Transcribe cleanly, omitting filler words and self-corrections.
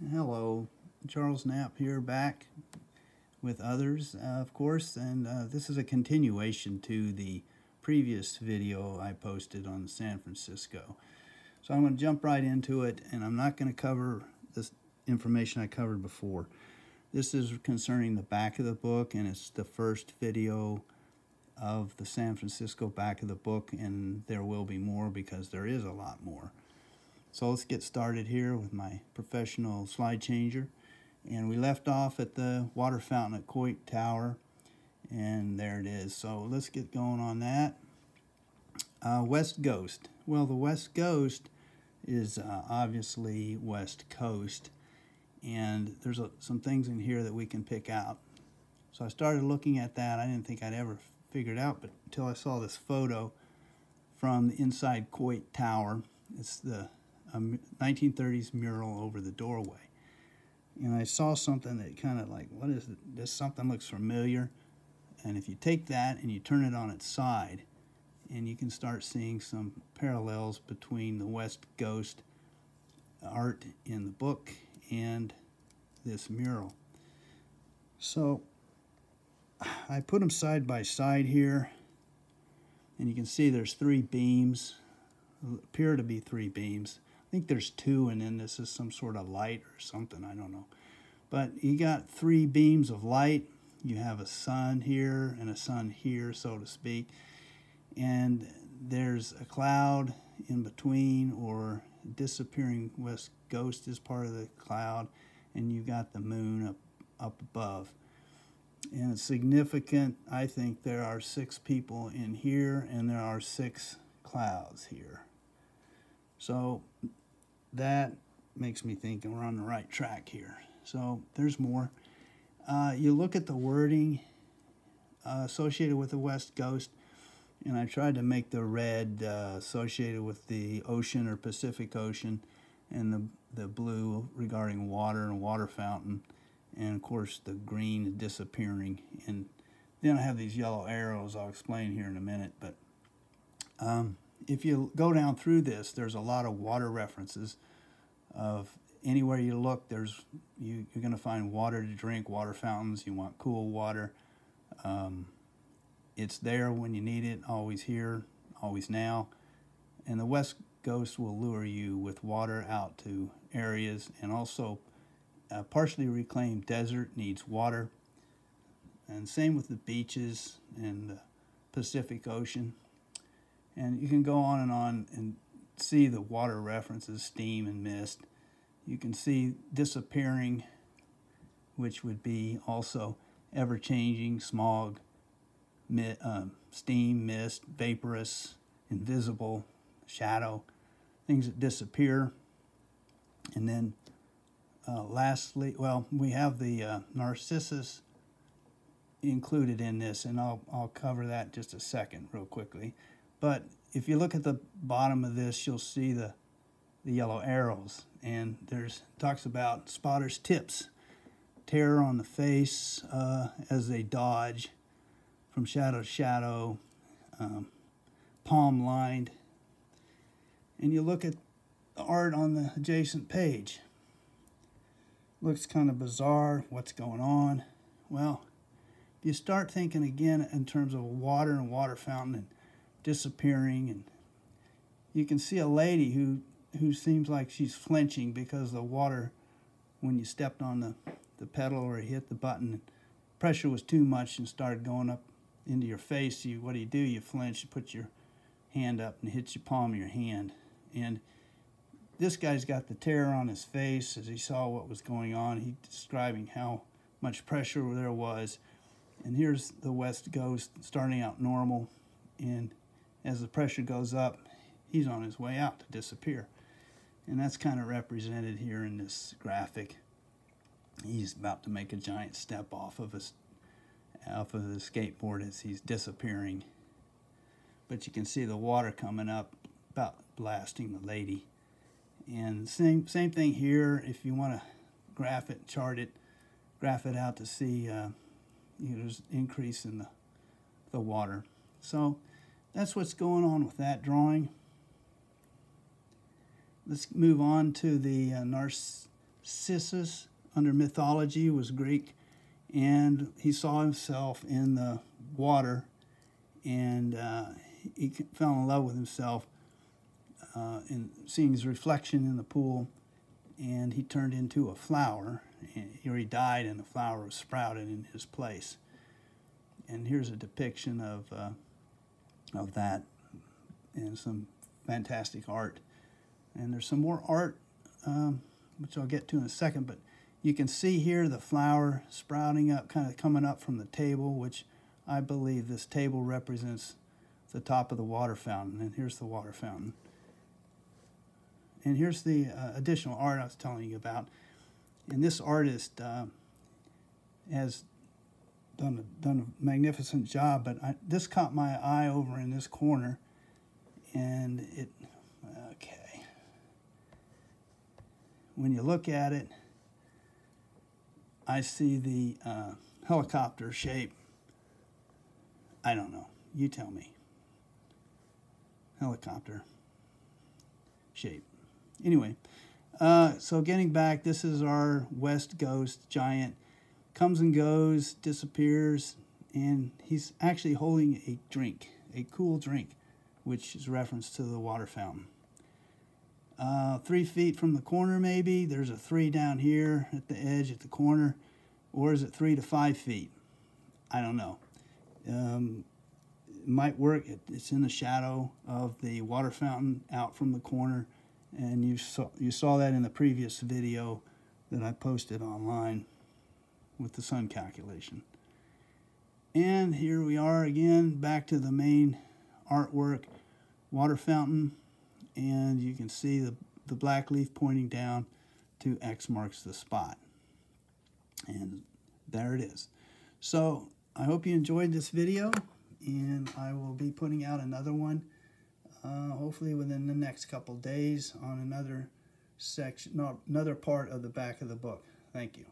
Hello, Charles Knapp here, back with others, of course, and this is a continuation to the previous video I posted on San Francisco. So I'm going to jump right into it, and I'm not going to cover this information I covered before. This is concerning the back of the book, and it's the first video of the San Francisco back of the book, and there will be more because there is a lot more. So let's get started here with my professional slide changer. And we left off at the water fountain at Coit Tower, and there it is. So let's get going on that. West Ghost. Well, the West Ghost is obviously West Coast, and there's some things in here that we can pick out. So I started looking at that. I didn't think I'd ever figure it out, but until I saw this photo from the inside Coit Tower. It's the 1930s mural over the doorway. And I saw something that kind of like, what is it? This something looks familiar. And if you take that and you turn it on its side, and you can start seeing some parallels between the West Ghost art in the book and this mural. So I put them side by side here, and you can see there's three beams, appear to be three beams. I think there's two, and then this is some sort of light or something, I don't know. But you got three beams of light. You have a sun here and a sun here, so to speak. And there's a cloud in between, or disappearing West Ghost is part of the cloud, and you got the moon up above. And it's significant. I think there are 6 people in here, and there are 6 clouds here. So that makes me think we're on the right track here. So there's more. You look at the wording associated with the West Ghost, and I tried to make the red associated with the ocean or Pacific Ocean, and the blue regarding water and water fountain, and of course the green is disappearing. And then I have these yellow arrows I'll explain here in a minute. But if you go down through this, there's a lot of water references. Of anywhere you look, you're going to find water to drink, water fountains. You want cool water. It's there when you need it, always here, always now. And the West Ghost will lure you with water out to areas, and also partially reclaimed desert needs water. And same with the beaches and the Pacific Ocean. And you can go on and see the water references, steam and mist. You can see disappearing, which would be also ever-changing, smog, steam, mist, vaporous, invisible, shadow, things that disappear. And then lastly, well, we have the Narcissus included in this, and I'll cover that in just a second real quickly. But if you look at the bottom of this, you'll see the yellow arrows, and talks about spotters' tips, terror on the face as they dodge from shadow to shadow, palm lined. And you look at the art on the adjacent page. Looks kind of bizarre. What's going on? Well, if you start thinking again in terms of water and water fountain and disappearing, and you can see a lady who seems like she's flinching because the water, when you stepped on the pedal or hit the button, pressure was too much and started going up into your face. What do? You flinch, you put your hand up and hits your palm of your hand. And this guy's got the terror on his face as he saw what was going on. He's describing how much pressure there was. And here's the West Ghost starting out normal, and as the pressure goes up, he's on his way out to disappear. And that's kind of represented here in this graphic. He's about to make a giant step off of the skateboard as he's disappearing. But you can see the water coming up, about blasting the lady. And same thing here. If you want to graph it, chart it, graph it out to see there's increase in the water. So that's what's going on with that drawing. Let's move on to the Cissus under mythology was Greek, and he saw himself in the water, and he fell in love with himself in seeing his reflection in the pool, and he turned into a flower, or he died and the flower was sprouted in his place. And here's a depiction of that, and some fantastic art. And there's some more art, which I'll get to in a second, but you can see here the flower sprouting up, kind of coming up from the table, which I believe this table represents the top of the water fountain. And here's the water fountain. And here's the additional art I was telling you about. And this artist has done a magnificent job, but this caught my eye over in this corner, and it, okay. When you look at it, I see the helicopter shape. I don't know. You tell me. Helicopter shape. Anyway, so getting back, this is our West Ghost giant. Comes and goes, disappears, and he's actually holding a drink, a cool drink, which is reference to the water fountain. 3 feet from the corner, maybe. There's a 3 down here at the edge at the corner. Or is it 3 to 5 feet? I don't know. It might work. It's in the shadow of the water fountain out from the corner. And you saw that in the previous video that I posted online with the sun calculation. And here we are again, back to the main artwork, water fountain, and you can see the black leaf pointing down to X marks the spot. And there it is. So I hope you enjoyed this video, and I will be putting out another one hopefully within the next couple days on another section, no, another part of the back of the book. Thank you.